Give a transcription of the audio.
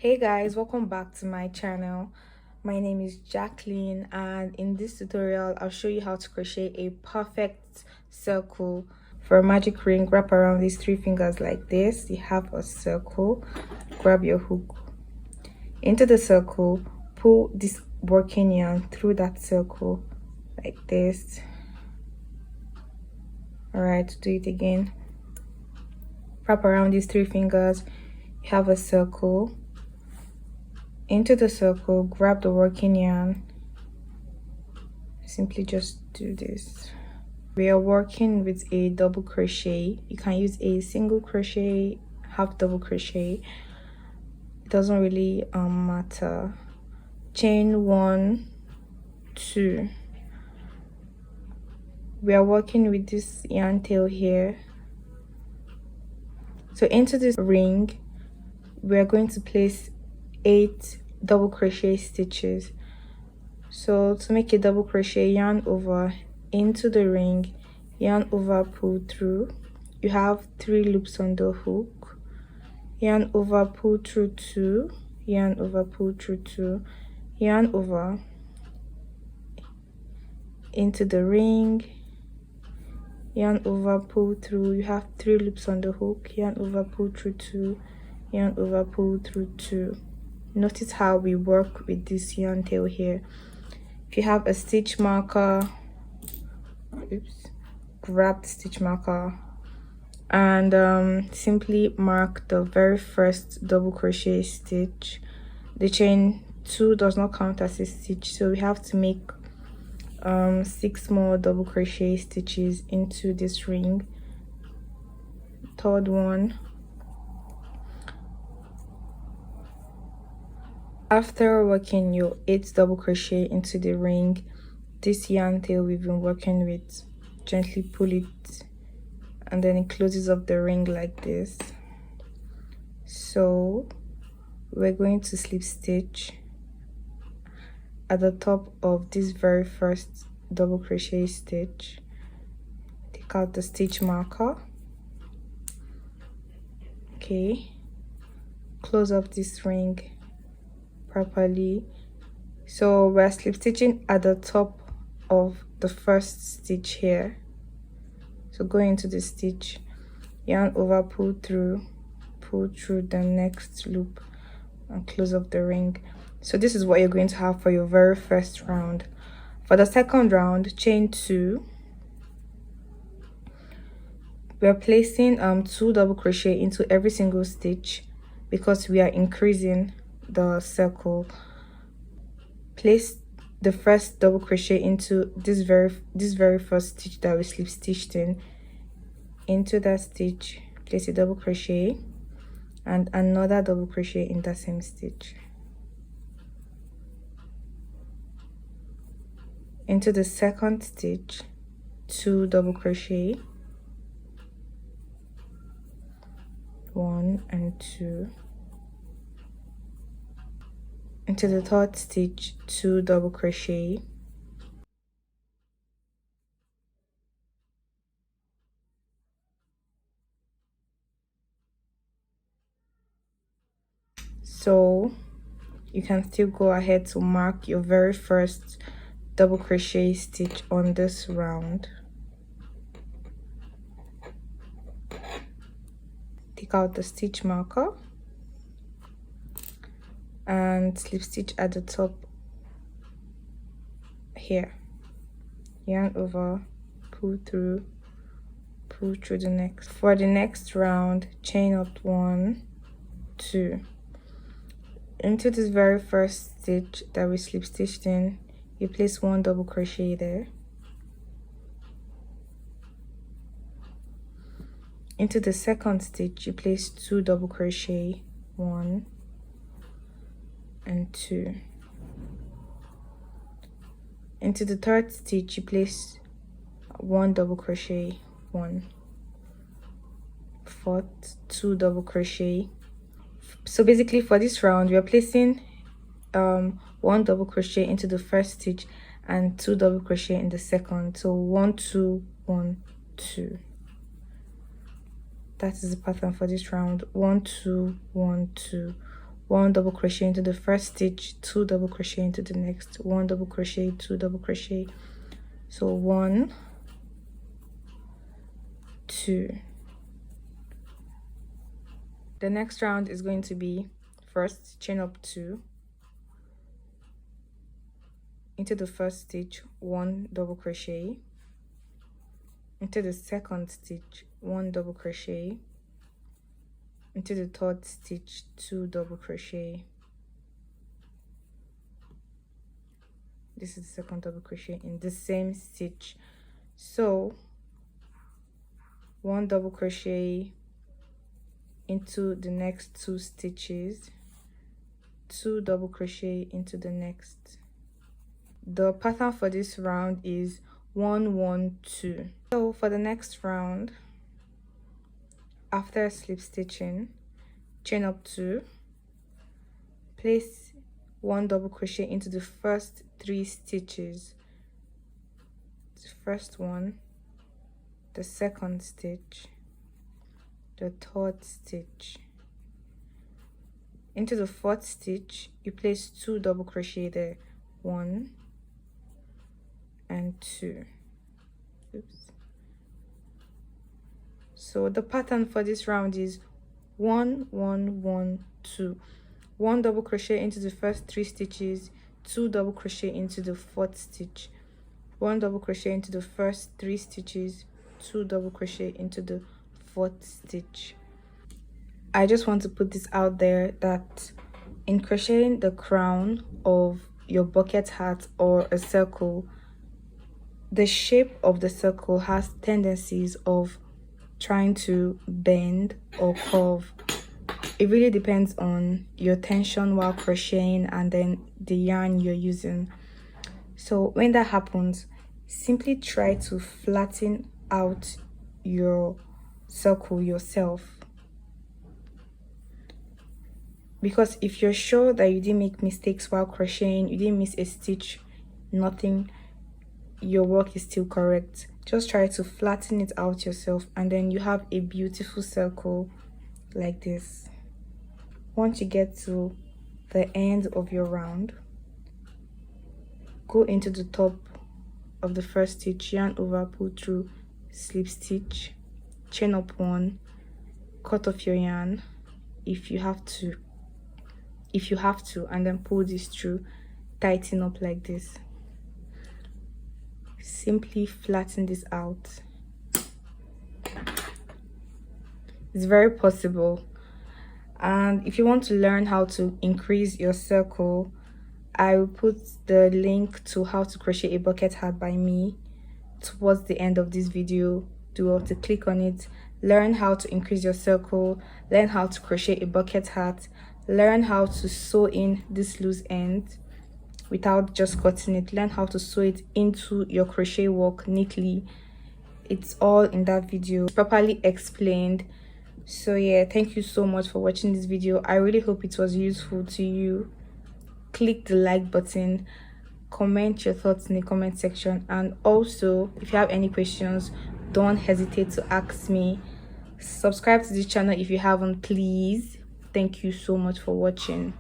Hey guys, welcome back to my channel. My name is Jacqueline, and in this tutorial I'll show you how to crochet a perfect circle. For a magic ring, wrap around these three fingers like this. You have a circle. Grab your hook into the circle, pull this working yarn through that circle like this. All right, do it again. Wrap around these three fingers. You have a circle. Into the circle, grab the working yarn. Simply just do this. We are working with a double crochet. You can use a single crochet, half double crochet. It doesn't really matter. Chain 1, 2. We are working with this yarn tail here. So into this ring, we are going to place 8 double crochet stitches. So to make a double crochet, yarn over into the ring, yarn over, pull through. You have 3 loops on the hook. Yarn over, pull through 2, yarn over, pull through 2, yarn over into the ring, yarn over, pull through. You have 3 loops on the hook, yarn over, pull through 2, yarn over, pull through 2. Notice how we work with this yarn tail here. If you have a stitch marker, grab the stitch marker and simply mark the very first double crochet stitch. The chain 2 does not count as a stitch, so we have to make 6 more double crochet stitches into this ring. Third one. After working your 8 double crochet into the ring, this yarn tail we've been working with, gently pull it and then it closes up the ring like this. So we're going to slip stitch at the top of this very first double crochet stitch. Take out the stitch marker. Okay, close up this ring properly. So we're slip stitching at the top of the first stitch here. So go into the stitch, yarn over, pull through the next loop and close up the ring. So this is what you're going to have for your very first round. For the second round, chain 2. We are placing 2 double crochet into every single stitch because we are increasing the circle. Place the first double crochet into this very first stitch that we slip stitched in. Into that stitch, place a double crochet and another double crochet in that same stitch. Into the second stitch, 2 double crochet, 1 and 2. Into the third stitch, 2 double crochet, so you can still go ahead to mark your very first double crochet stitch on this round. Take out the stitch marker and slip stitch at the top here, yarn over, pull through the next. For the next round, chain up 1, 2. Into this very first stitch that we slip stitched in, you place 1 double crochet there. Into the second stitch, you place 2 double crochet, 1 and 2. Into the third stitch, you place 1 double crochet, 1, fourth, 2 double crochet. So basically for this round, we are placing 1 double crochet into the first stitch and 2 double crochet in the second. So 1, 2, 1, 2. That is the pattern for this round. 1, 2, 1, 2, 1 double crochet into the first stitch, 2 double crochet into the next, 1 double crochet, 2 double crochet. So 1, 2. The next round is going to be first chain up 2 into the first stitch, 1 double crochet, into the second stitch, 1 double crochet, into the third stitch, 2 double crochet. This is the second double crochet in the same stitch. So 1 double crochet into the next 2 stitches, 2 double crochet into the next. The pattern for this round is 1 1 2. So for the next round, after slip stitching, chain up 2, place 1 double crochet into the first 3 stitches, the first one, the second stitch, the third stitch. Into the fourth stitch, you place 2 double crochet there, 1 and 2. Oops. So the pattern for this round is 1 1 1 2. 1 double crochet into the first 3 stitches, 2 double crochet into the fourth stitch, 1 double crochet into the first 3 stitches, 2 double crochet into the fourth stitch. I just want to put this out there that in crocheting the crown of your bucket hat or a circle, the shape of the circle has tendencies of trying to bend or curve. It really depends on your tension while crocheting and then the yarn you're using. So when that happens, simply try to flatten out your circle yourself, because if you're sure that you didn't make mistakes while crocheting, you didn't miss a stitch, nothing, your work is still correct. Just try to flatten it out yourself and then you have a beautiful circle like this. Once you get to the end of your round, go into the top of the first stitch, yarn over, pull through, slip stitch, chain up 1, cut off your yarn if you have to, and then pull this through, tighten up like this. Simply flatten this out. It's very possible. And if you want to learn how to increase your circle, I will put the link to how to crochet a bucket hat by me towards the end of this video. Do have to click on it, learn how to increase your circle, learn how to crochet a bucket hat, learn how to sew in this loose end without just cutting it, learn how to sew it into your crochet work neatly. It's all in that video, properly explained. So yeah, thank you so much for watching this video. I really hope it was useful to you. Click the like button, comment your thoughts in the comment section, and also if you have any questions, don't hesitate to ask me. Subscribe to this channel if you haven't, please. Thank you so much for watching.